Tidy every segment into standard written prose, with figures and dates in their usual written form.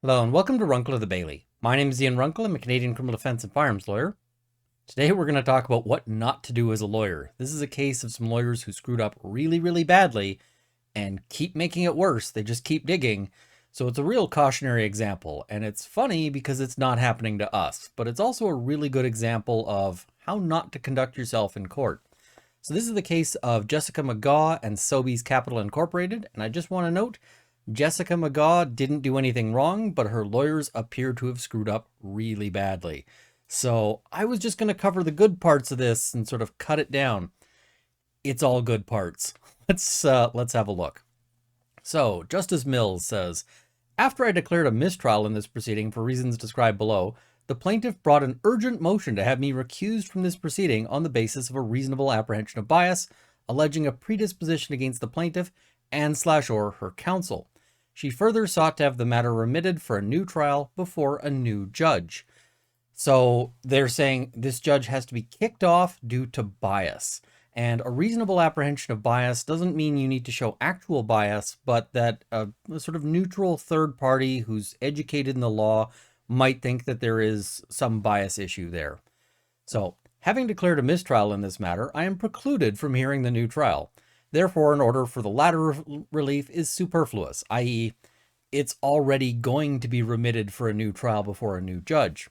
Hello and welcome to Runkle of the Bailey. My name is Ian Runkle. I'm a Canadian criminal defense and firearms lawyer. Today we're going to talk about what not to do as a lawyer. This is a case of some lawyers who screwed up really badly and keep making it worse. They just keep digging. So it's a real cautionary example, and it's funny because it's not happening to us, but it's also a really good example of how not to conduct yourself in court. So this is the case of Jessica McGaw and Sobeys Capital Incorporated, and I just want to note Jessica McGaw didn't do anything wrong, but her lawyers appear to have screwed up really badly. So I was just going to cover the good parts of this and sort of cut it down. It's all good parts. Let's have a look. So Justice Mills says, after I declared a mistrial in this proceeding for reasons described below, the plaintiff brought an urgent motion to have me recused from this proceeding on the basis of a reasonable apprehension of bias, alleging a predisposition against the plaintiff and/or her counsel. She further sought to have the matter remitted for a new trial before a new judge. So they're saying this judge has to be kicked off due to bias. And a reasonable apprehension of bias doesn't mean you need to show actual bias, but that a sort of neutral third party who's educated in the law might think that there is some bias issue there. So, having declared a mistrial in this matter, I am precluded from hearing the new trial. Therefore, an order for the latter relief is superfluous, i.e., it's already going to be remitted for a new trial before a new judge.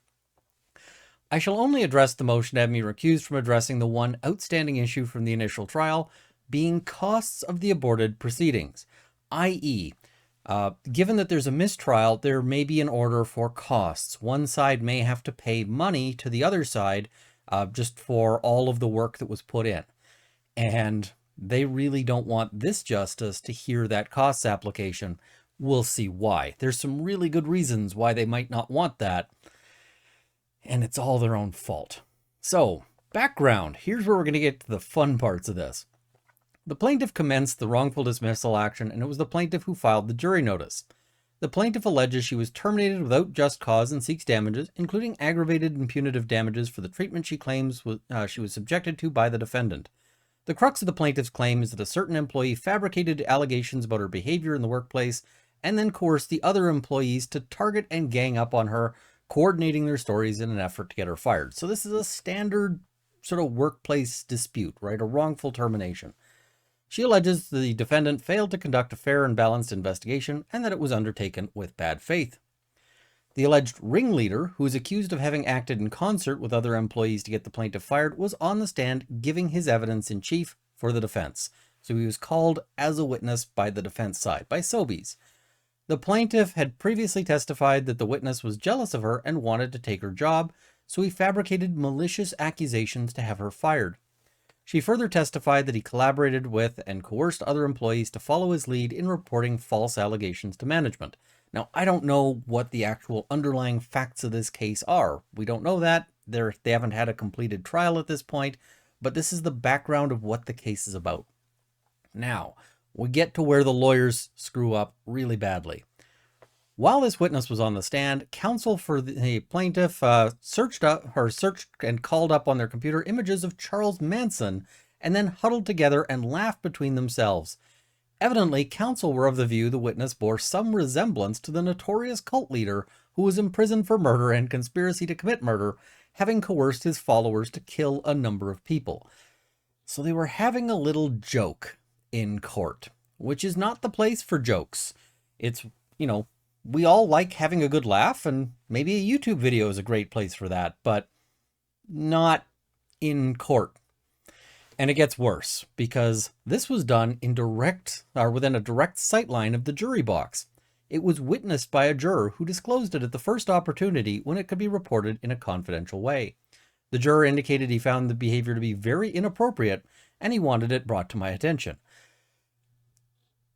I shall only address the motion to have me recused from addressing the one outstanding issue from the initial trial, being costs of the aborted proceedings, i.e., given that there's a mistrial, there may be an order for costs. One side may have to pay money to the other side just for all of the work that was put in. And they really don't want this justice to hear that costs application. We'll see why. There's some really good reasons why they might not want that. And it's all their own fault. So, background. Here's where we're going to get to the fun parts of this. The plaintiff commenced the wrongful dismissal action, and it was the plaintiff who filed the jury notice. The plaintiff alleges she was terminated without just cause and seeks damages, including aggravated and punitive damages for the treatment she claims she was subjected to by the defendant. The crux of the plaintiff's claim is that a certain employee fabricated allegations about her behavior in the workplace and then coerced the other employees to target and gang up on her, coordinating their stories in an effort to get her fired. So this is a standard sort of workplace dispute, right? A wrongful termination. She alleges the defendant failed to conduct a fair and balanced investigation and that it was undertaken with bad faith. The alleged ringleader, who is accused of having acted in concert with other employees to get the plaintiff fired, was on the stand giving his evidence in chief for the defense. So he was called as a witness by the defense side, by Sobeys. The plaintiff had previously testified that the witness was jealous of her and wanted to take her job, so he fabricated malicious accusations to have her fired. She further testified that he collaborated with and coerced other employees to follow his lead in reporting false allegations to management. Now, I don't know what the actual underlying facts of this case are. We don't know that. They haven't had a completed trial at this point, but this is the background of what the case is about. Now, we get to where the lawyers screw up really badly. While this witness was on the stand, counsel for the plaintiff searched and called up on their computer images of Charles Manson and then huddled together and laughed between themselves. Evidently, counsel were of the view the witness bore some resemblance to the notorious cult leader who was imprisoned for murder and conspiracy to commit murder, having coerced his followers to kill a number of people. So they were having a little joke in court, which is not the place for jokes. It's, we all like having a good laugh, and maybe a YouTube video is a great place for that, but not in court. And it gets worse, because this was done within a direct sightline of the jury box. It was witnessed by a juror who disclosed it at the first opportunity when it could be reported in a confidential way. The juror indicated he found the behavior to be very inappropriate, and he wanted it brought to my attention.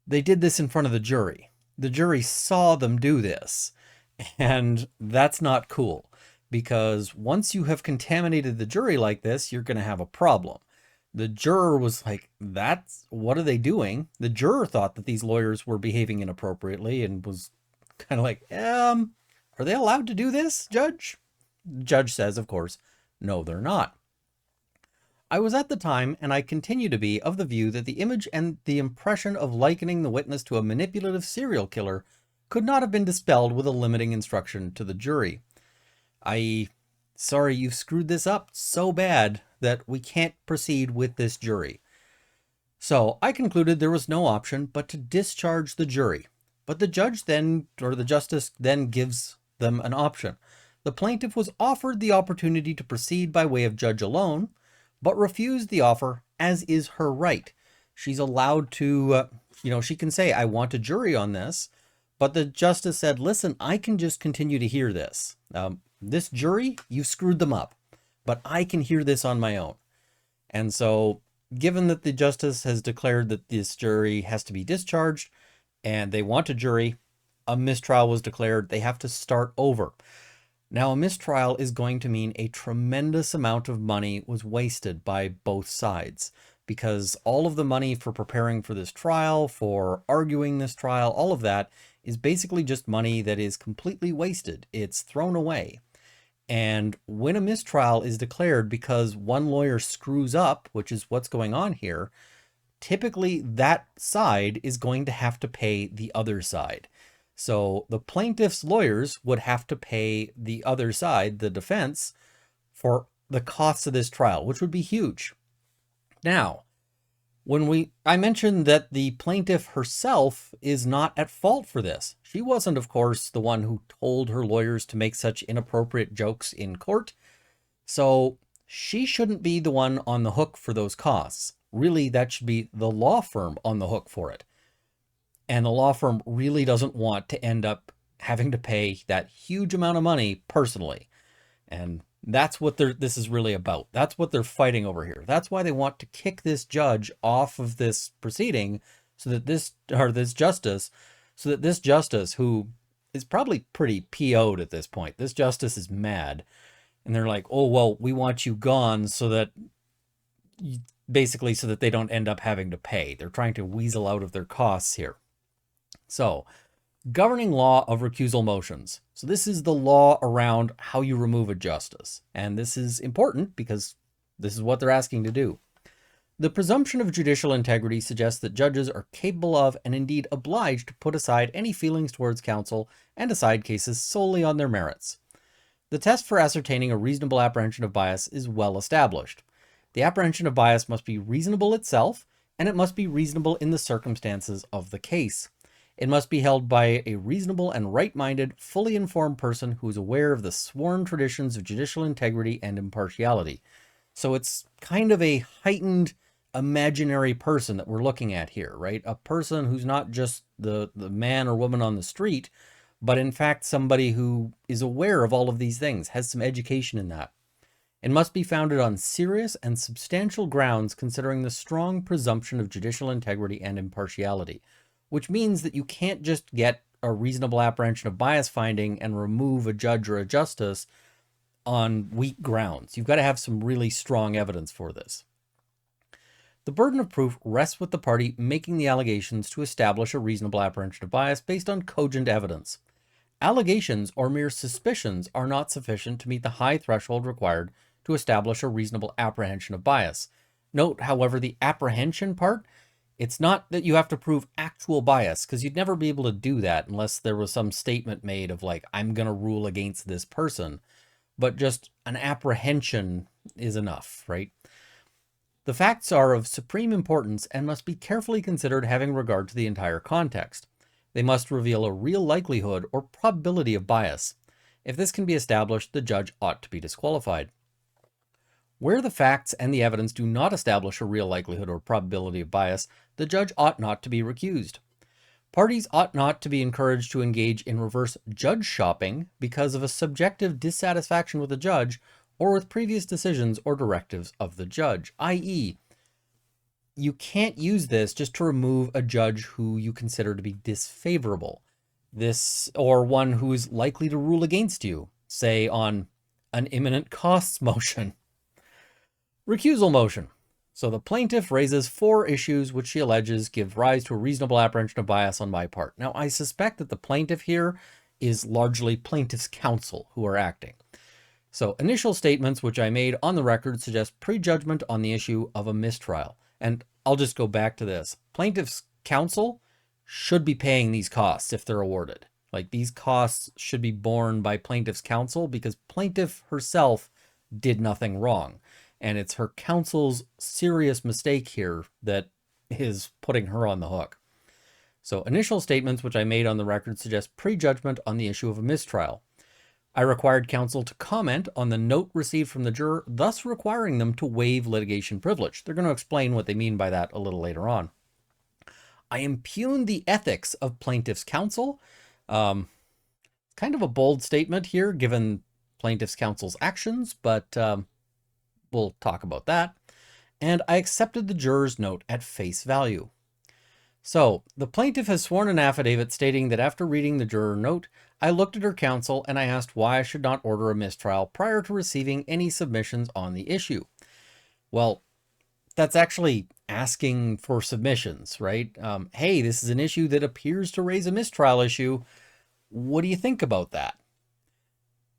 They did this in front of the jury. The jury saw them do this, and that's not cool, because once you have contaminated the jury like this, you're going to have a problem. The juror was like, what are they doing? The juror thought that these lawyers were behaving inappropriately and was kind of like, are they allowed to do this, Judge? The judge says, of course, no, they're not. I was at the time, and I continue to be, of the view that the image and the impression of likening the witness to a manipulative serial killer could not have been dispelled with a limiting instruction to the jury, i.e., sorry, you've screwed this up so bad that we can't proceed with this jury. So I concluded there was no option but to discharge the jury. But the judge then, or the justice then, gives them an option. The plaintiff was offered the opportunity to proceed by way of judge alone, but refused the offer, as is her right. She's allowed to, she can say, I want a jury on this, but the justice said, listen, I can just continue to hear this. This jury, you screwed them up, but I can hear this on my own. And so, given that the justice has declared that this jury has to be discharged and they want a jury, a mistrial was declared. They have to start over. Now, a mistrial is going to mean a tremendous amount of money was wasted by both sides, because all of the money for preparing for this trial, for arguing this trial, all of that is basically just money that is completely wasted. It's thrown away. And when a mistrial is declared because one lawyer screws up, which is what's going on here, typically that side is going to have to pay the other side. So the plaintiff's lawyers would have to pay the other side, the defense, for the costs of this trial, which would be huge. Now, I mentioned that the plaintiff herself is not at fault for this. She wasn't, of course, the one who told her lawyers to make such inappropriate jokes in court. So she shouldn't be the one on the hook for those costs. Really, that should be the law firm on the hook for it. And the law firm really doesn't want to end up having to pay that huge amount of money personally. And that's what this is really about. That's what they're fighting over here. That's why they want to kick this judge off of this proceeding, so that this justice, who is probably pretty PO'd at this point. This justice is mad. And they're like, oh, well, we want you gone so that they don't end up having to pay. They're trying to weasel out of their costs here. So, governing law of recusal motions. So this is the law around how you remove a justice. And this is important because this is what they're asking to do. The presumption of judicial integrity suggests that judges are capable of and indeed obliged to put aside any feelings towards counsel and decide cases solely on their merits. The test for ascertaining a reasonable apprehension of bias is well established. The apprehension of bias must be reasonable itself, and it must be reasonable in the circumstances of the case. It must be held by a reasonable and right-minded, fully informed person who is aware of the sworn traditions of judicial integrity and impartiality. So it's kind of a heightened imaginary person that we're looking at here, right? A person who's not just the man or woman on the street, but in fact somebody who is aware of all of these things, has some education in that. It must be founded on serious and substantial grounds considering the strong presumption of judicial integrity and impartiality, which means that you can't just get a reasonable apprehension of bias finding and remove a judge or a justice on weak grounds. You've got to have some really strong evidence for this. The burden of proof rests with the party making the allegations to establish a reasonable apprehension of bias based on cogent evidence. Allegations or mere suspicions are not sufficient to meet the high threshold required to establish a reasonable apprehension of bias. Note, however, the apprehension part, it's not that you have to prove actual bias, because you'd never be able to do that unless there was some statement made of like, I'm going to rule against this person. But just an apprehension is enough, right? The facts are of supreme importance and must be carefully considered having regard to the entire context. They must reveal a real likelihood or probability of bias. If this can be established, the judge ought to be disqualified. Where the facts and the evidence do not establish a real likelihood or probability of bias, the judge ought not to be recused. Parties ought not to be encouraged to engage in reverse judge shopping because of a subjective dissatisfaction with the judge or with previous decisions or directives of the judge, i.e., you can't use this just to remove a judge who you consider to be disfavorable, or one who is likely to rule against you, say on an imminent costs motion. Recusal motion. So the plaintiff raises 4 issues which she alleges give rise to a reasonable apprehension of bias on my part. Now, I suspect that the plaintiff here is largely plaintiff's counsel who are acting. So initial statements which I made on the record suggest prejudgment on the issue of a mistrial. And I'll just go back to this. Plaintiff's counsel should be paying these costs if they're awarded. Like, these costs should be borne by plaintiff's counsel because plaintiff herself did nothing wrong. And it's her counsel's serious mistake here that is putting her on the hook. So initial statements which I made on the record suggest prejudgment on the issue of a mistrial. I required counsel to comment on the note received from the juror, thus requiring them to waive litigation privilege. They're going to explain what they mean by that a little later on. I impugned the ethics of plaintiff's counsel. Kind of a bold statement here, given plaintiff's counsel's actions, but we'll talk about that. And I accepted the juror's note at face value. So, the plaintiff has sworn an affidavit stating that after reading the juror note, I looked at her counsel and I asked why I should not order a mistrial prior to receiving any submissions on the issue. Well, that's actually asking for submissions, right? Hey, this is an issue that appears to raise a mistrial issue. What do you think about that?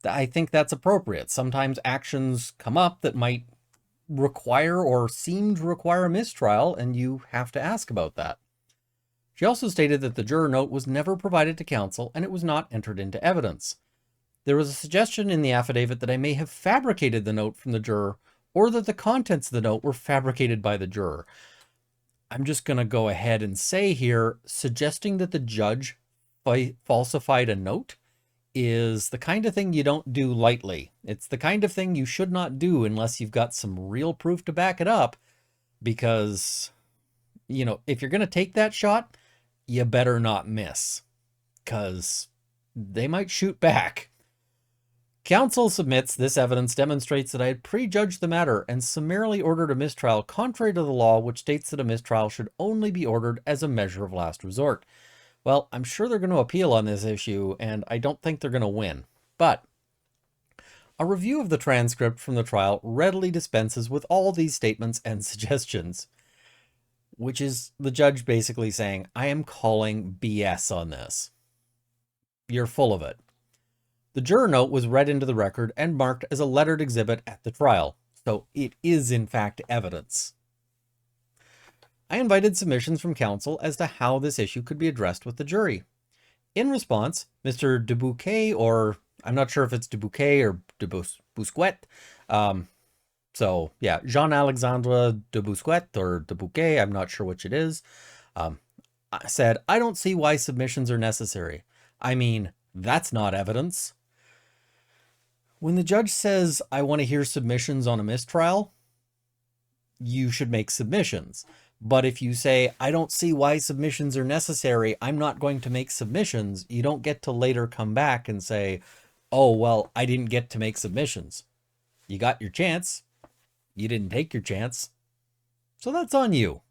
I think that's appropriate. Sometimes actions come up that might require or seem to require a mistrial, and you have to ask about that. She also stated that the juror note was never provided to counsel and it was not entered into evidence. There was a suggestion in the affidavit that I may have fabricated the note from the juror or that the contents of the note were fabricated by the juror. I'm just going to go ahead and say here, suggesting that the judge falsified a note is the kind of thing you don't do lightly. It's the kind of thing you should not do unless you've got some real proof to back it up, because, you know, if you're going to take that shot, you better not miss, because they might shoot back. Counsel submits this evidence demonstrates that I had prejudged the matter and summarily ordered a mistrial contrary to the law, which states that a mistrial should only be ordered as a measure of last resort. Well, I'm sure they're going to appeal on this issue, and I don't think they're going to win. But a review of the transcript from the trial readily dispenses with all these statements and suggestions, which is the judge basically saying, I am calling BS on this. You're full of it. The juror note was read into the record and marked as a lettered exhibit at the trial, so it is in fact evidence. I invited submissions from counsel as to how this issue could be addressed with the jury. In response, Mr. Dubouquet, or I'm not sure if it's Dubouquet or Dubusquet, so yeah, Jean-Alexandre Dubusquet or Dubouquet, I'm not sure which it is, said, I don't see why submissions are necessary. I mean, that's not evidence. When the judge says, I want to hear submissions on a mistrial, you should make submissions. But if you say, I don't see why submissions are necessary, I'm not going to make submissions, you don't get to later come back and say, oh, well, I didn't get to make submissions. You got your chance. You didn't take your chance. So that's on you.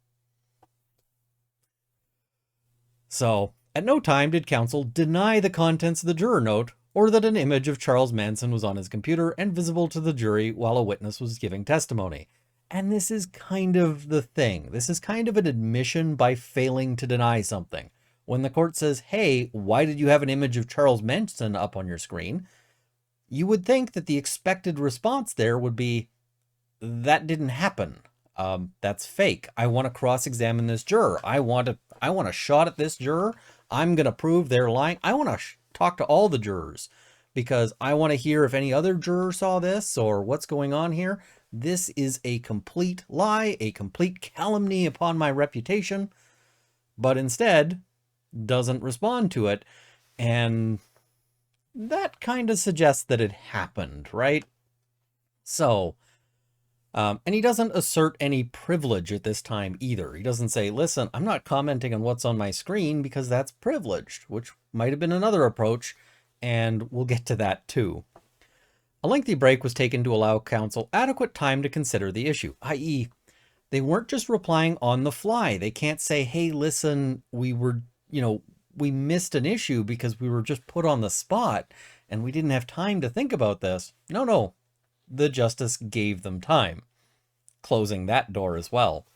So, at no time did counsel deny the contents of the juror note or that an image of Charles Manson was on his computer and visible to the jury while a witness was giving testimony. And this is kind of the thing. This is kind of an admission by failing to deny something. When the court says, hey, why did you have an image of Charles Manson up on your screen? You would think that the expected response there would be, that didn't happen. That's fake. I want to cross-examine this juror. I want a shot at this juror. I'm going to prove they're lying. I want to talk to all the jurors because I want to hear if any other juror saw this or what's going on here. This is a complete lie, a complete calumny upon my reputation, but instead doesn't respond to it. And that kind of suggests that it happened, right? So, and he doesn't assert any privilege at this time either. He doesn't say, listen, I'm not commenting on what's on my screen because that's privileged, which might have been another approach, and we'll get to that too. A lengthy break was taken to allow counsel adequate time to consider the issue, i.e., they weren't just replying on the fly. They can't say, hey, listen, we missed an issue because we were just put on the spot and we didn't have time to think about this. No. The justice gave them time, closing that door as well.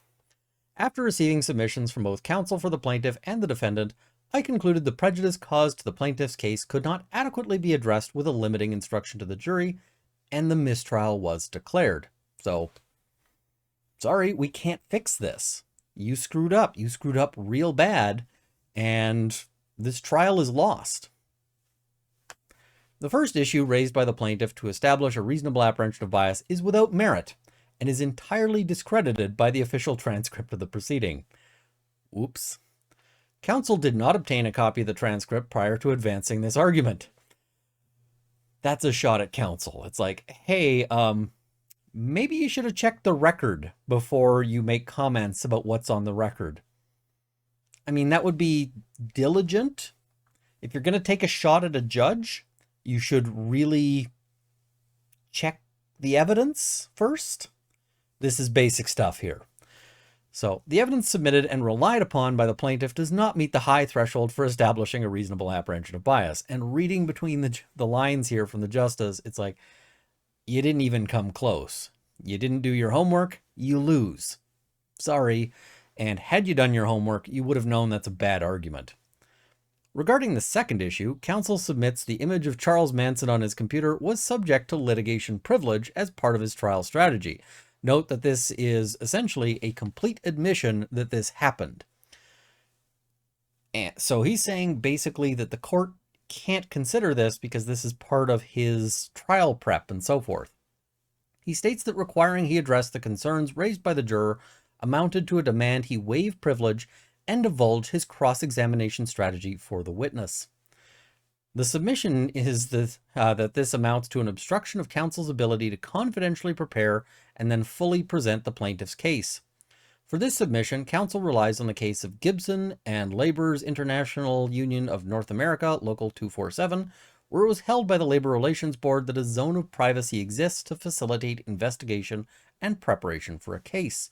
After receiving submissions from both counsel for the plaintiff and the defendant, I concluded the prejudice caused to the plaintiff's case could not adequately be addressed with a limiting instruction to the jury, and the mistrial was declared. So, sorry, we can't fix this. You screwed up. You screwed up real bad, and this trial is lost. The first issue raised by the plaintiff to establish a reasonable apprehension of bias is without merit and is entirely discredited by the official transcript of the proceeding. Oops. Counsel did not obtain a copy of the transcript prior to advancing this argument. That's a shot at counsel. It's like, hey, maybe you should have checked the record before you make comments about what's on the record. I mean, that would be diligent. If you're going to take a shot at a judge, you should really check the evidence first. This is basic stuff here. So the evidence submitted and relied upon by the plaintiff does not meet the high threshold for establishing a reasonable apprehension of bias. And reading between the lines here from the justice, it's like, you didn't even come close. You didn't do your homework, you lose. Sorry. And had you done your homework, you would have known that's a bad argument. Regarding the second issue, counsel submits the image of Charles Manson on his computer was subject to litigation privilege as part of his trial strategy. Note that this is essentially a complete admission that this happened. And so he's saying basically that the court can't consider this because this is part of his trial prep and so forth. He states that requiring he address the concerns raised by the juror amounted to a demand he waive privilege and divulge his cross-examination strategy for the witness. The submission is that this amounts to an obstruction of counsel's ability to confidentially prepare and then fully present the plaintiff's case. For this submission, counsel relies on the case of Gibson and Laborers International Union of North America, Local 247, where it was held by the Labor Relations Board that a zone of privacy exists to facilitate investigation and preparation for a case.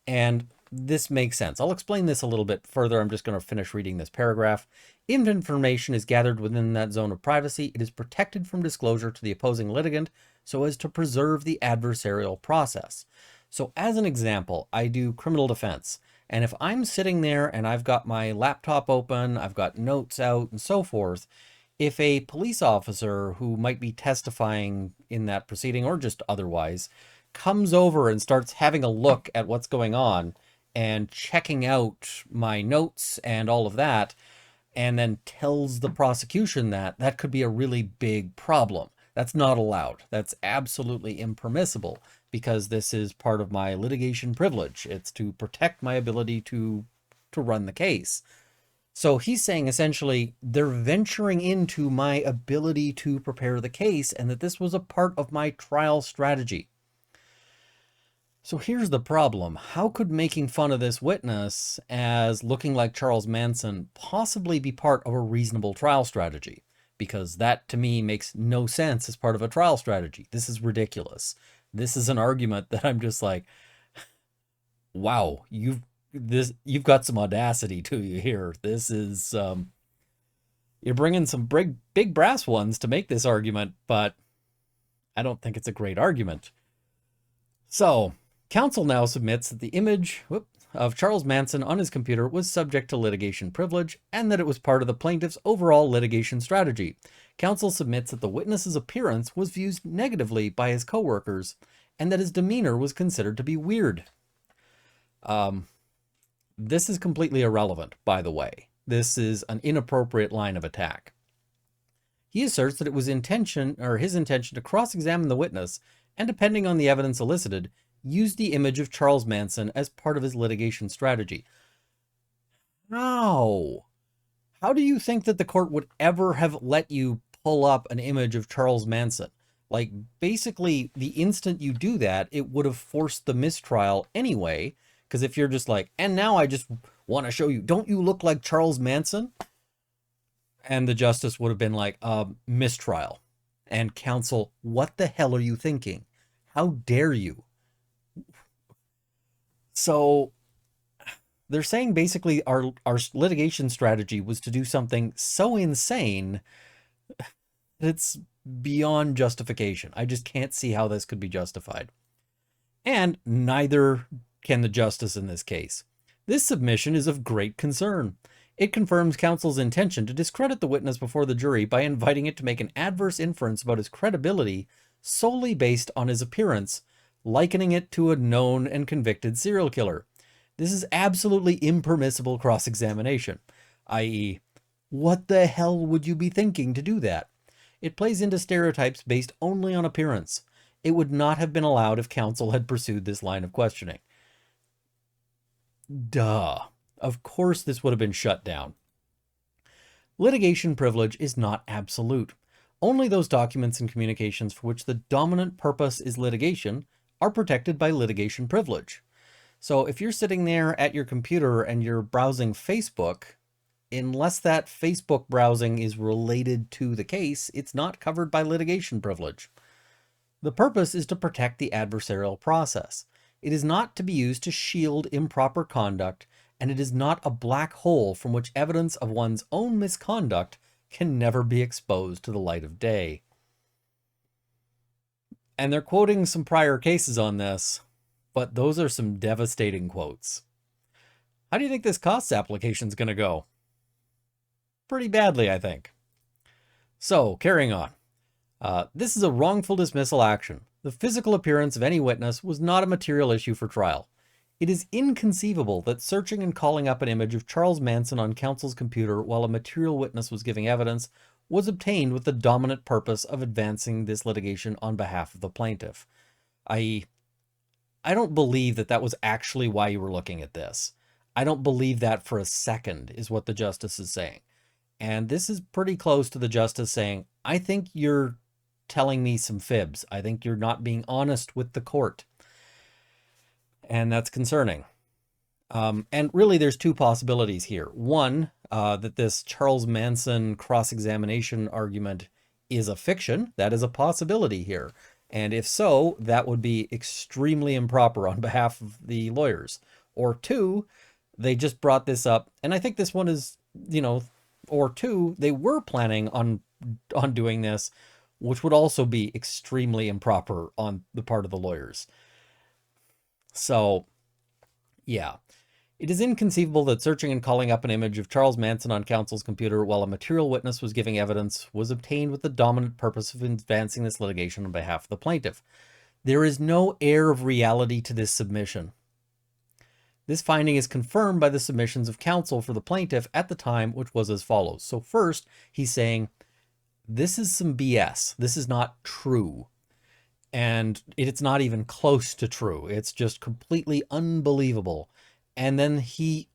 And this makes sense. I'll explain this a little bit further. I'm just going to finish reading this paragraph. If information is gathered within that zone of privacy, it is protected from disclosure to the opposing litigant so as to preserve the adversarial process. So as an example, I do criminal defense. And if I'm sitting there and I've got my laptop open, I've got notes out and so forth, if a police officer who might be testifying in that proceeding or just otherwise comes over and starts having a look at what's going on and checking out my notes and all of that, and then tells the prosecution that could be a really big problem. That's not allowed. That's absolutely impermissible because this is part of my litigation privilege. It's to protect my ability to run the case. So he's saying essentially they're venturing into my ability to prepare the case and that this was a part of my trial strategy. So here's the problem. How could making fun of this witness as looking like Charles Manson possibly be part of a reasonable trial strategy? Because that to me makes no sense as part of a trial strategy. This is ridiculous. This is an argument that I'm just like, wow, you've got some audacity to you here. This is, you're bringing some big brass ones to make this argument, but I don't think it's a great argument. So counsel now submits that the image of Charles Manson on his computer was subject to litigation privilege and that it was part of the plaintiff's overall litigation strategy. Counsel submits that the witness's appearance was viewed negatively by his coworkers and that his demeanor was considered to be weird. This is completely irrelevant, by the way. This is an inappropriate line of attack. He asserts that it was his intention to cross-examine the witness and, depending on the evidence elicited, used the image of Charles Manson as part of his litigation strategy. How do you think that the court would ever have let you pull up an image of Charles Manson? Like, basically, the instant you do that, it would have forced the mistrial anyway, because if you're just like, and now I just want to show you, don't you look like Charles Manson? And the justice would have been like, mistrial. And counsel, what the hell are you thinking? How dare you? So they're saying basically our litigation strategy was to do something so insane that it's beyond justification. I just can't see how this could be justified. And neither can the justice in this case. This submission is of great concern. It confirms counsel's intention to discredit the witness before the jury by inviting it to make an adverse inference about his credibility solely based on his appearance, likening it to a known and convicted serial killer. This is absolutely impermissible cross-examination, i.e., what the hell would you be thinking to do that? It plays into stereotypes based only on appearance. It would not have been allowed if counsel had pursued this line of questioning. Duh. Of course this would have been shut down. Litigation privilege is not absolute. Only those documents and communications for which the dominant purpose is litigation are protected by litigation privilege. So if you're sitting there at your computer and you're browsing Facebook, unless that Facebook browsing is related to the case, it's not covered by litigation privilege. The purpose is to protect the adversarial process. It is not to be used to shield improper conduct, and it is not a black hole from which evidence of one's own misconduct can never be exposed to the light of day. And they're quoting some prior cases on this, but those are some devastating quotes. How do you think this costs application is going to go? Pretty badly, I think. So, carrying on. This is a wrongful dismissal action. The physical appearance of any witness was not a material issue for trial. It is inconceivable that searching and calling up an image of Charles Manson on counsel's computer while a material witness was giving evidence was obtained with the dominant purpose of advancing this litigation on behalf of the plaintiff. I don't believe that that was actually why you were looking at this. I don't believe that for a second is what the justice is saying. And this is pretty close to the justice saying, I think you're telling me some fibs. I think you're not being honest with the court. And that's concerning. And really, there's two possibilities here. One, that this Charles Manson cross-examination argument is a fiction. That is a possibility here. And if so, that would be extremely improper on behalf of the lawyers. Or two, they just brought this up. And I think this one is, or two, they were planning on doing this, which would also be extremely improper on the part of the lawyers. So, yeah. It is inconceivable that searching and calling up an image of Charles Manson on counsel's computer while a material witness was giving evidence was obtained with the dominant purpose of advancing this litigation on behalf of the plaintiff. There is no air of reality to this submission. This finding is confirmed by the submissions of counsel for the plaintiff at the time, which was as follows. So first, he's saying, this is some BS. This is not true. And it's not even close to true. It's just completely unbelievable. And then he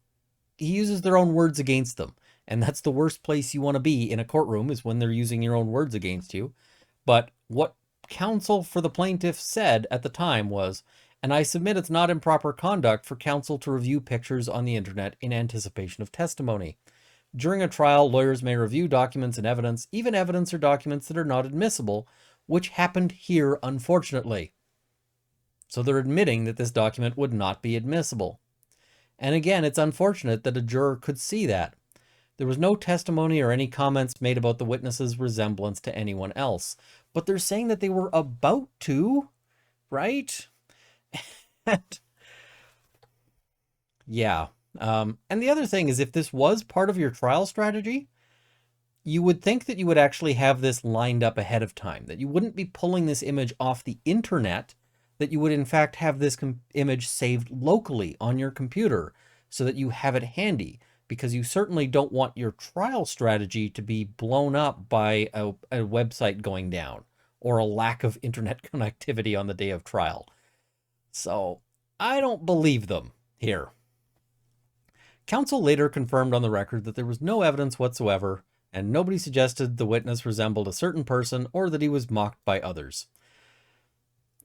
uses their own words against them. And that's the worst place you want to be in a courtroom, is when they're using your own words against you. But what counsel for the plaintiff said at the time was, and I submit it's not improper conduct for counsel to review pictures on the internet in anticipation of testimony. During a trial, lawyers may review documents and evidence, even evidence or documents that are not admissible, which happened here, unfortunately. So they're admitting that this document would not be admissible. And again, it's unfortunate that a juror could see that. There was no testimony or any comments made about the witness's resemblance to anyone else. But they're saying that they were about to, right? Yeah. And the other thing is, if this was part of your trial strategy, you would think that you would actually have this lined up ahead of time, that you wouldn't be pulling this image off the internet, that you would in fact have this image saved locally on your computer so that you have it handy, because you certainly don't want your trial strategy to be blown up by a website going down or a lack of internet connectivity on the day of trial. So I don't believe them here. Counsel later confirmed on the record that there was no evidence whatsoever, and nobody suggested the witness resembled a certain person or that he was mocked by others.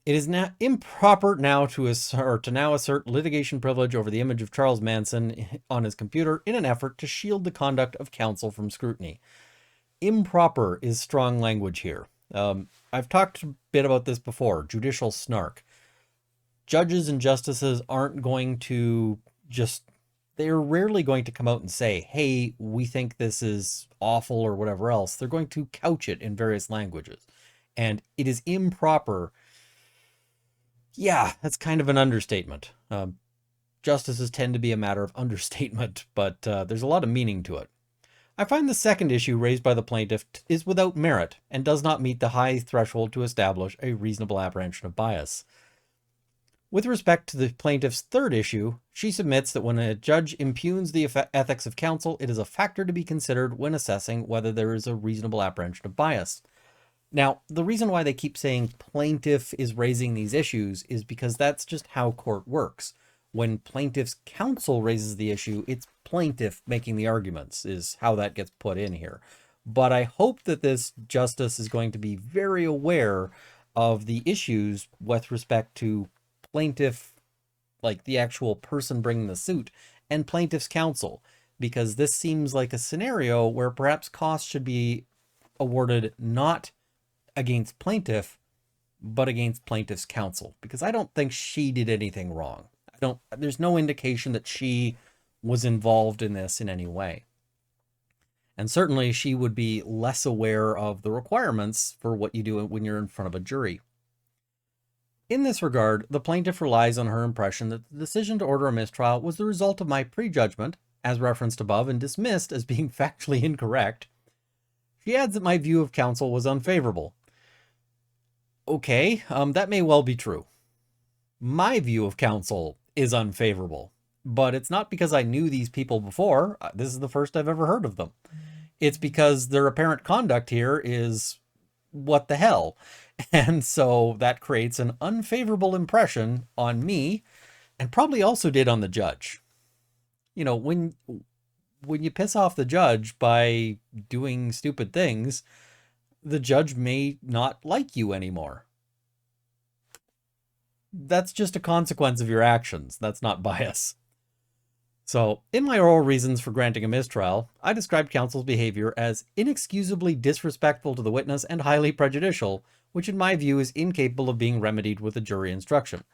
It is now improper to assert litigation privilege over the image of Charles Manson on his computer in an effort to shield the conduct of counsel from scrutiny. Improper is strong language here. I've talked a bit about this before, judicial snark. Judges and justices aren't going to they're rarely going to come out and say, hey, we think this is awful or whatever else. They're going to couch it in various languages. And it is improper. Yeah, that's kind of an understatement. Justices tend to be a matter of understatement, but there's a lot of meaning to it. I find the second issue raised by the plaintiff is without merit and does not meet the high threshold to establish a reasonable apprehension of bias. With respect to the plaintiff's third issue, she submits that when a judge impugns the ethics of counsel, it is a factor to be considered when assessing whether there is a reasonable apprehension of bias. Now, the reason why they keep saying plaintiff is raising these issues is because that's just how court works. When plaintiff's counsel raises the issue, it's plaintiff making the arguments, is how that gets put in here. But I hope that this justice is going to be very aware of the issues with respect to plaintiff, like the actual person bringing the suit, and plaintiff's counsel, because this seems like a scenario where perhaps costs should be awarded not against plaintiff, but against plaintiff's counsel, because I don't think she did anything wrong. There's no indication that she was involved in this in any way. And certainly she would be less aware of the requirements for what you do when you're in front of a jury. In this regard, the plaintiff relies on her impression that the decision to order a mistrial was the result of my prejudgment, as referenced above and dismissed as being factually incorrect. She adds that my view of counsel was unfavorable. Okay, that may well be true. My view of counsel is unfavorable, but it's not because I knew these people before. This is the first I've ever heard of them. It's because their apparent conduct here is what the hell. And so that creates an unfavorable impression on me, and probably also did on the judge. You know, when you piss off the judge by doing stupid things, the judge may not like you anymore. That's just a consequence of your actions. That's not bias. So, in my oral reasons for granting a mistrial, I described counsel's behavior as inexcusably disrespectful to the witness and highly prejudicial, which in my view is incapable of being remedied with a jury instruction.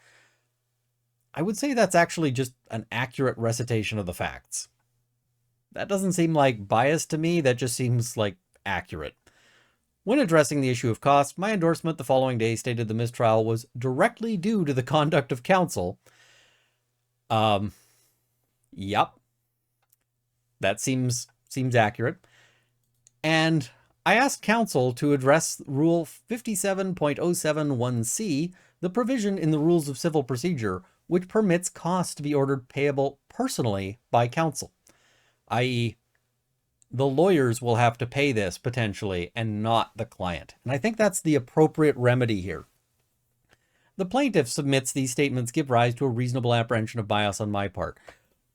I would say that's actually just an accurate recitation of the facts. That doesn't seem like bias to me, that just seems like accurate. When addressing the issue of cost, my endorsement the following day stated the mistrial was directly due to the conduct of counsel. Yep. That seems accurate. And I asked counsel to address Rule 57.071C, the provision in the Rules of Civil Procedure, which permits costs to be ordered payable personally by counsel, i.e., the lawyers will have to pay this potentially and not the client. And I think that's the appropriate remedy here. The plaintiff submits these statements give rise to a reasonable apprehension of bias on my part.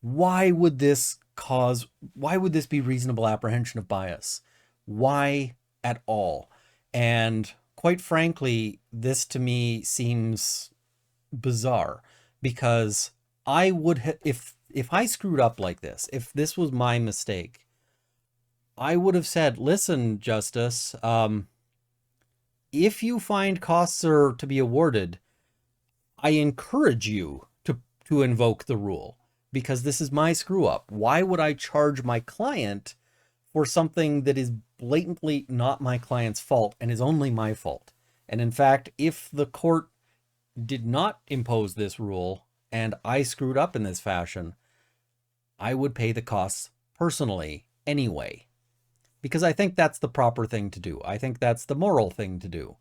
Why would this be reasonable apprehension of bias? Why at all? And quite frankly, this to me seems bizarre, because I would if I screwed up like this, if this was my mistake, I would have said, listen, Justice, if you find costs are to be awarded, I encourage you to invoke the rule, because this is my screw up. Why would I charge my client for something that is blatantly not my client's fault and is only my fault? And in fact, if the court did not impose this rule and I screwed up in this fashion, I would pay the costs personally anyway, because I think that's the proper thing to do. I think that's the moral thing to do.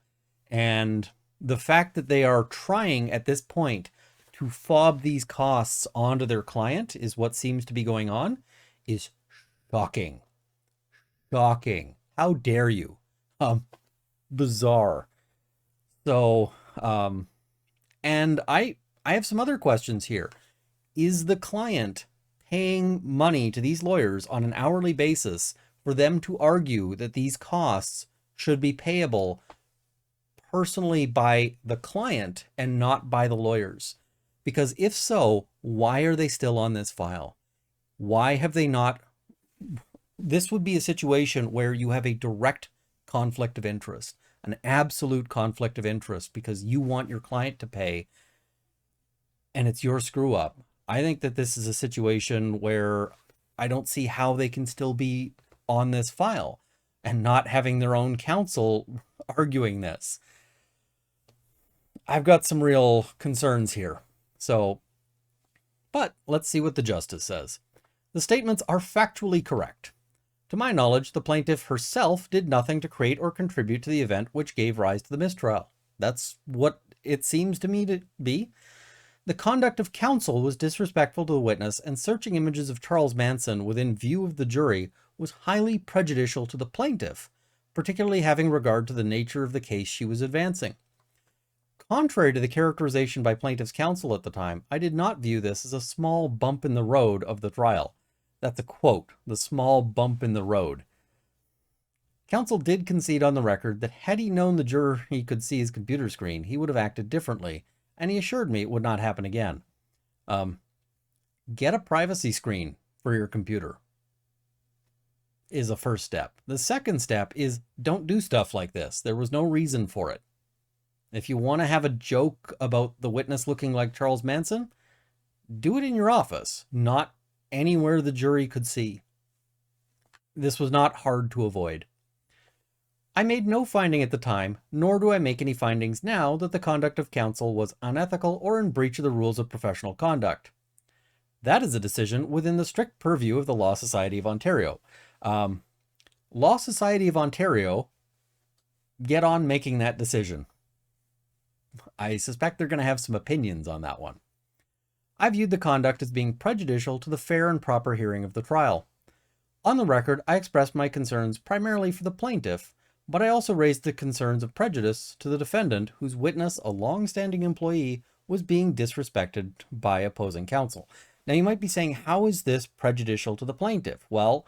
And the fact that they are trying at this point to fob these costs onto their client is what seems to be going on, is shocking. Shocking. How dare you? Bizarre. So, and I have some other questions here. Is the client paying money to these lawyers on an hourly basis for them to argue that these costs should be payable personally by the client and not by the lawyers? Because if so, why are they still on this file? Why have they not? This would be a situation where you have a direct conflict of interest, an absolute conflict of interest, because you want your client to pay and it's your screw up. I think that this is a situation where I don't see how they can still be on this file and not having their own counsel arguing this. I've got some real concerns here. But let's see what the justice says. The statements are factually correct. To my knowledge, the plaintiff herself did nothing to create or contribute to the event which gave rise to the mistrial. That's what it seems to me to be. The conduct of counsel was disrespectful to the witness, and searching images of Charles Manson within view of the jury was highly prejudicial to the plaintiff, particularly having regard to the nature of the case she was advancing. Contrary to the characterization by plaintiff's counsel at the time, I did not view this as a small bump in the road of the trial. That's a quote, the small bump in the road. Counsel did concede on the record that had he known the juror he could see his computer screen, he would have acted differently, and he assured me it would not happen again. Get a privacy screen for your computer is a first step. The second step is don't do stuff like this. There was no reason for it. If you want to have a joke about the witness looking like Charles Manson, do it in your office, not anywhere the jury could see. This was not hard to avoid. I made no finding at the time, nor do I make any findings now that the conduct of counsel was unethical or in breach of the rules of professional conduct. That is a decision within the strict purview of the Law Society of Ontario. Law Society of Ontario, get on making that decision. I suspect they're going to have some opinions on that one. I viewed the conduct as being prejudicial to the fair and proper hearing of the trial. On the record, I expressed my concerns primarily for the plaintiff, but I also raised the concerns of prejudice to the defendant, whose witness, a long-standing employee, was being disrespected by opposing counsel. Now you might be saying, how is this prejudicial to the plaintiff? Well,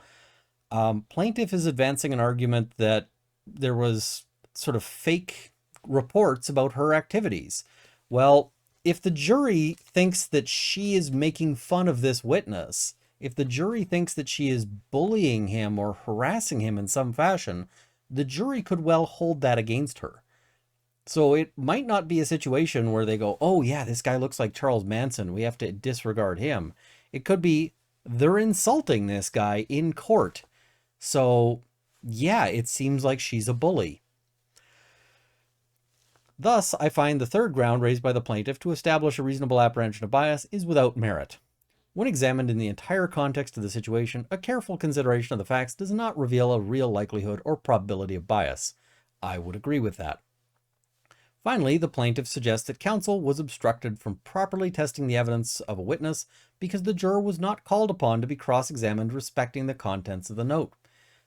plaintiff is advancing an argument that there was sort of fake reports about her activities. Well, if the jury thinks that she is making fun of this witness, if the jury thinks that she is bullying him or harassing him in some fashion, the jury could well hold that against her. So it might not be a situation where they go, oh yeah, this guy looks like Charles Manson, we have to disregard him. It could be they're insulting this guy in court. So yeah, it seems like she's a bully. Thus, I find the third ground raised by the plaintiff to establish a reasonable apprehension of bias is without merit. When examined in the entire context of the situation, a careful consideration of the facts does not reveal a real likelihood or probability of bias. I would agree with that. Finally, the plaintiff suggests that counsel was obstructed from properly testing the evidence of a witness because the juror was not called upon to be cross-examined respecting the contents of the note.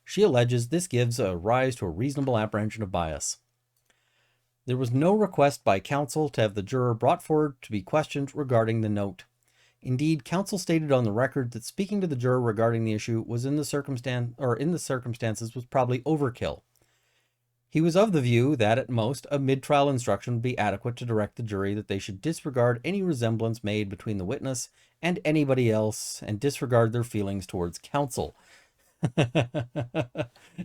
She alleges this gives a rise to a reasonable apprehension of bias. There was no request by counsel to have the juror brought forward to be questioned regarding the note. Indeed, counsel stated on the record that speaking to the juror regarding the issue was in the circumstances was probably overkill. He was of the view that, at most, a mid-trial instruction would be adequate to direct the jury that they should disregard any resemblance made between the witness and anybody else and disregard their feelings towards counsel.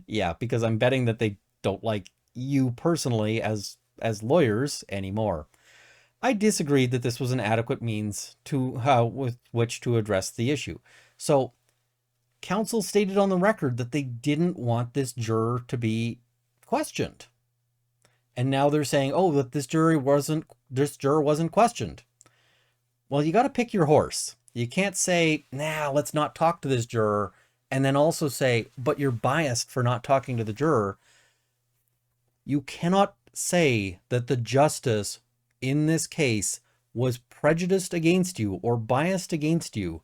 Yeah, because I'm betting that they don't like you personally as lawyers anymore. I disagreed that this was an adequate means with which to address the issue. So, counsel stated on the record that they didn't want this juror to be questioned. And now they're saying, oh, that this juror wasn't questioned. Well, you got to pick your horse. You can't say, nah, let's not talk to this juror, and then also say, but you're biased for not talking to the juror. You cannot say that the justice in this case was prejudiced against you or biased against you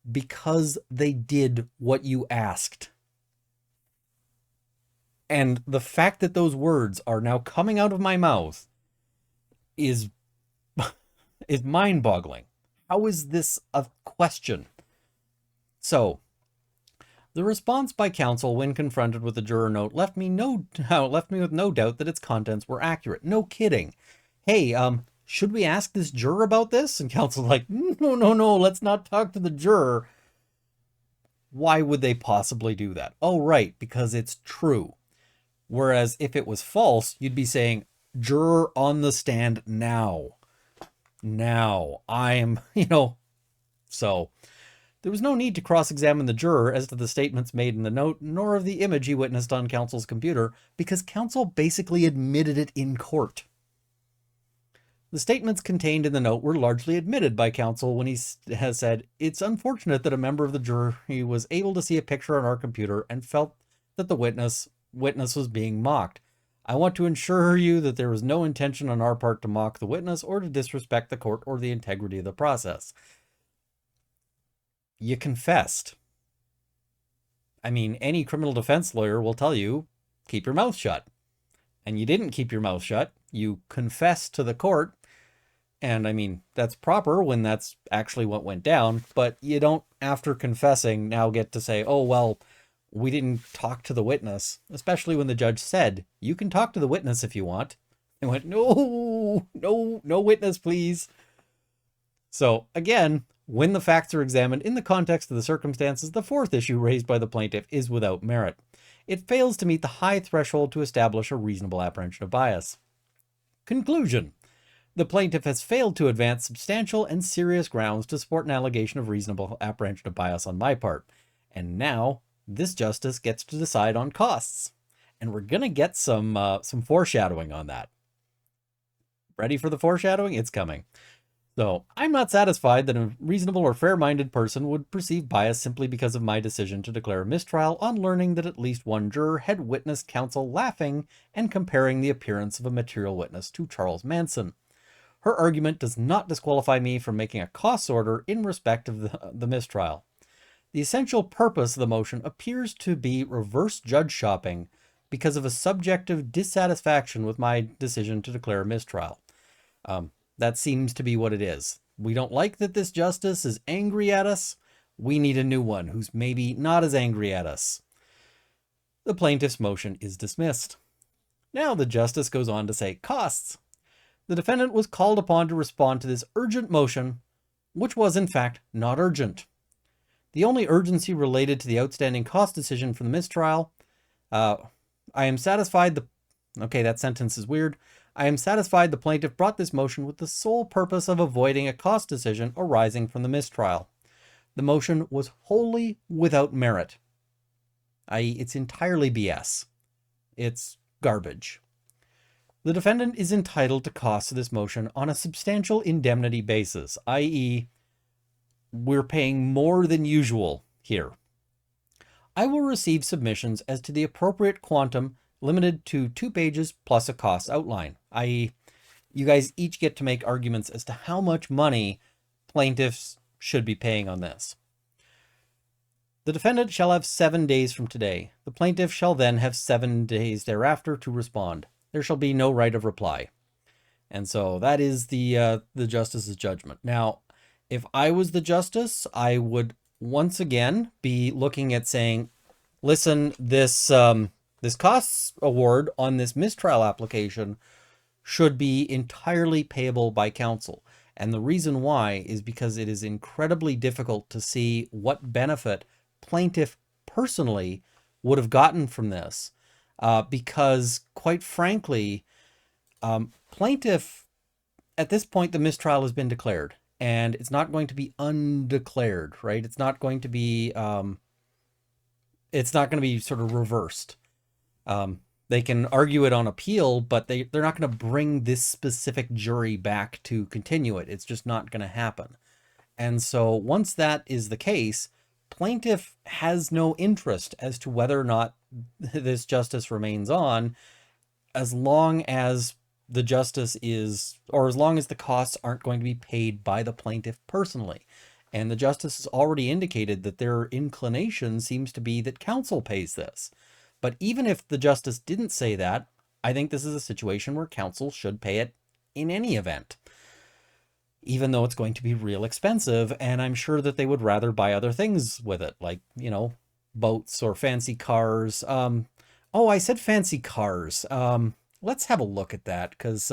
because they did what you asked. And the fact that those words are now coming out of my mouth is mind-boggling. How is this a question? So, the response by counsel when confronted with the juror note left me with no doubt that its contents were accurate. No kidding. Hey, should we ask this juror about this? And counsel's like, no, let's not talk to the juror. Why would they possibly do that? Oh, right, because it's true. Whereas if it was false, you'd be saying, juror on the stand now. Now, I am, so there was no need to cross-examine the juror as to the statements made in the note, nor of the image he witnessed on counsel's computer, because counsel basically admitted it in court. The statements contained in the note were largely admitted by counsel when he has said, it's unfortunate that a member of the jury was able to see a picture on our computer and felt that the witness was being mocked. I want to assure you that there was no intention on our part to mock the witness or to disrespect the court or the integrity of the process. You confessed. I mean, any criminal defense lawyer will tell you keep your mouth shut. And you didn't keep your mouth shut. You confessed to the court. And I mean, that's proper when that's actually what went down. But you don't, after confessing, now get to say, oh, well, we didn't talk to the witness. Especially when the judge said, you can talk to the witness if you want. And went, no, no, no witness, please. So again, when the facts are examined in the context of the circumstances, the fourth issue raised by the plaintiff is without merit. It fails to meet the high threshold to establish a reasonable apprehension of bias. Conclusion. The plaintiff has failed to advance substantial and serious grounds to support an allegation of reasonable apprehension of bias on my part. And now, this justice gets to decide on costs. And we're going to get some foreshadowing on that. Ready for the foreshadowing? It's coming. So, I'm not satisfied that a reasonable or fair-minded person would perceive bias simply because of my decision to declare a mistrial on learning that at least one juror had witnessed counsel laughing and comparing the appearance of a material witness to Charles Manson. Her argument does not disqualify me from making a costs order in respect of the mistrial. The essential purpose of the motion appears to be reverse judge shopping because of a subjective dissatisfaction with my decision to declare a mistrial. That seems to be what it is. We don't like that this justice is angry at us. We need a new one who's maybe not as angry at us. The plaintiff's motion is dismissed. Now the justice goes on to say costs. The defendant was called upon to respond to this urgent motion, which was in fact not urgent. The only urgency related to the outstanding cost decision for the mistrial. I am satisfied okay, that sentence is weird. I am satisfied the plaintiff brought this motion with the sole purpose of avoiding a cost decision arising from the mistrial. The motion was wholly without merit. i.e., it's entirely BS. It's garbage. The defendant is entitled to costs of this motion on a substantial indemnity basis, i.e., we're paying more than usual here. I will receive submissions as to the appropriate quantum limited to 2 pages plus a cost outline, i.e., you guys each get to make arguments as to how much money plaintiffs should be paying on this. The defendant shall have 7 days from today. The plaintiff shall then have 7 days thereafter to respond. There shall be no right of reply. And so that is the justice's judgment. Now, if I was the justice, I would once again be looking at saying, listen, this costs award on this mistrial application should be entirely payable by counsel. And the reason why is because it is incredibly difficult to see what benefit plaintiff personally would have gotten from this. Because quite frankly, plaintiff, at this point, the mistrial has been declared and it's not going to be undeclared, right? It's not going to be sort of reversed. They can argue it on appeal, but they're not going to bring this specific jury back to continue it. It's just not going to happen. And so once that is the case, plaintiff has no interest as to whether or not this justice remains on, as long as the justice is, or as long as the costs aren't going to be paid by the plaintiff personally. And the justice has already indicated that their inclination seems to be that counsel pays this. But even if the justice didn't say that, I think this is a situation where counsel should pay it in any event, even though it's going to be real expensive. And I'm sure that they would rather buy other things with it, like, you know, boats or fancy cars. Oh, I said fancy cars. Let's have a look at that, because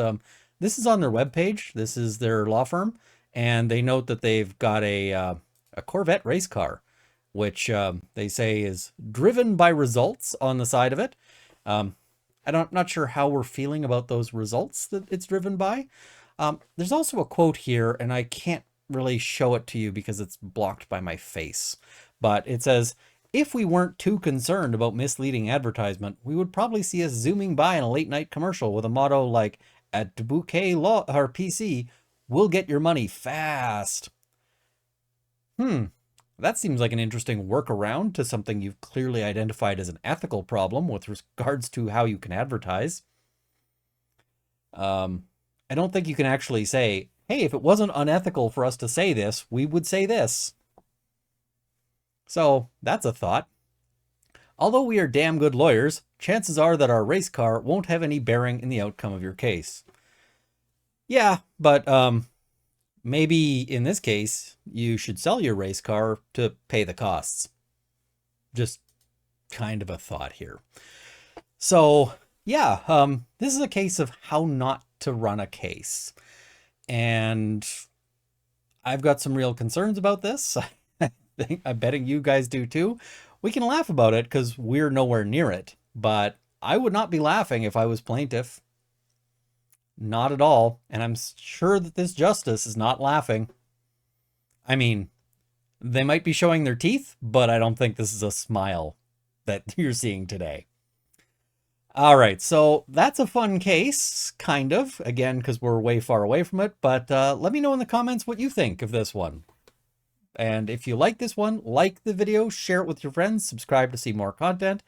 this is on their webpage. This is their law firm, and they note that they've got a Corvette race car, which they say is driven by results on the side of it. I'm not sure how we're feeling about those results that it's driven by. There's also a quote here, and I can't really show it to you because it's blocked by my face. But it says, if we weren't too concerned about misleading advertisement, we would probably see us zooming by in a late night commercial with a motto like, at Bouquet Law or PC, we'll get your money fast. That seems like an interesting workaround to something you've clearly identified as an ethical problem with regards to how you can advertise. I don't think you can actually say, hey, if it wasn't unethical for us to say this, we would say this. So that's a thought. Although we are damn good lawyers, chances are that our race car won't have any bearing in the outcome of your case. Yeah, but maybe in this case, you should sell your race car to pay the costs. Just kind of a thought here. So, yeah, this is a case of how not to run a case. And I've got some real concerns about this. I'm betting you guys do too. We can laugh about it because we're nowhere near it, but I would not be laughing if I was plaintiff. Not at all. And I'm sure that this justice is not laughing. I mean, they might be showing their teeth, but I don't think this is a smile that you're seeing today. All right, so that's a fun case, kind of, again, because we're way far away from it, but let me know in the comments what you think of this one. And if you like this one, like the video, share it with your friends, subscribe to see more content.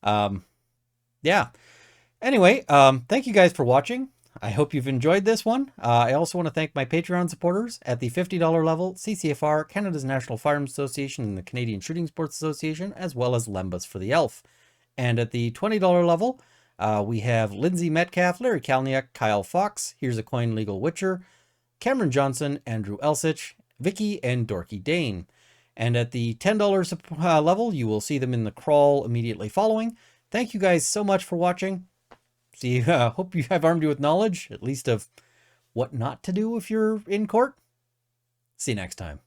Yeah. Anyway, thank you guys for watching. I hope you've enjoyed this one. I also want to thank my Patreon supporters at the $50 level, CCFR, Canada's National Firearms Association, and the Canadian Shooting Sports Association, as well as Lembas for the Elf. And at the $20 level, we have Lindsay Metcalf, Larry Kalniak, Kyle Fox, Here's a Coin Legal Witcher, Cameron Johnson, Andrew Elsich, Vicky, and Dorky Dane. And at the $10 level, you will see them in the crawl immediately following. Thank you guys so much for watching. See, hope I've armed you with knowledge, at least of what not to do if you're in court. See you next time.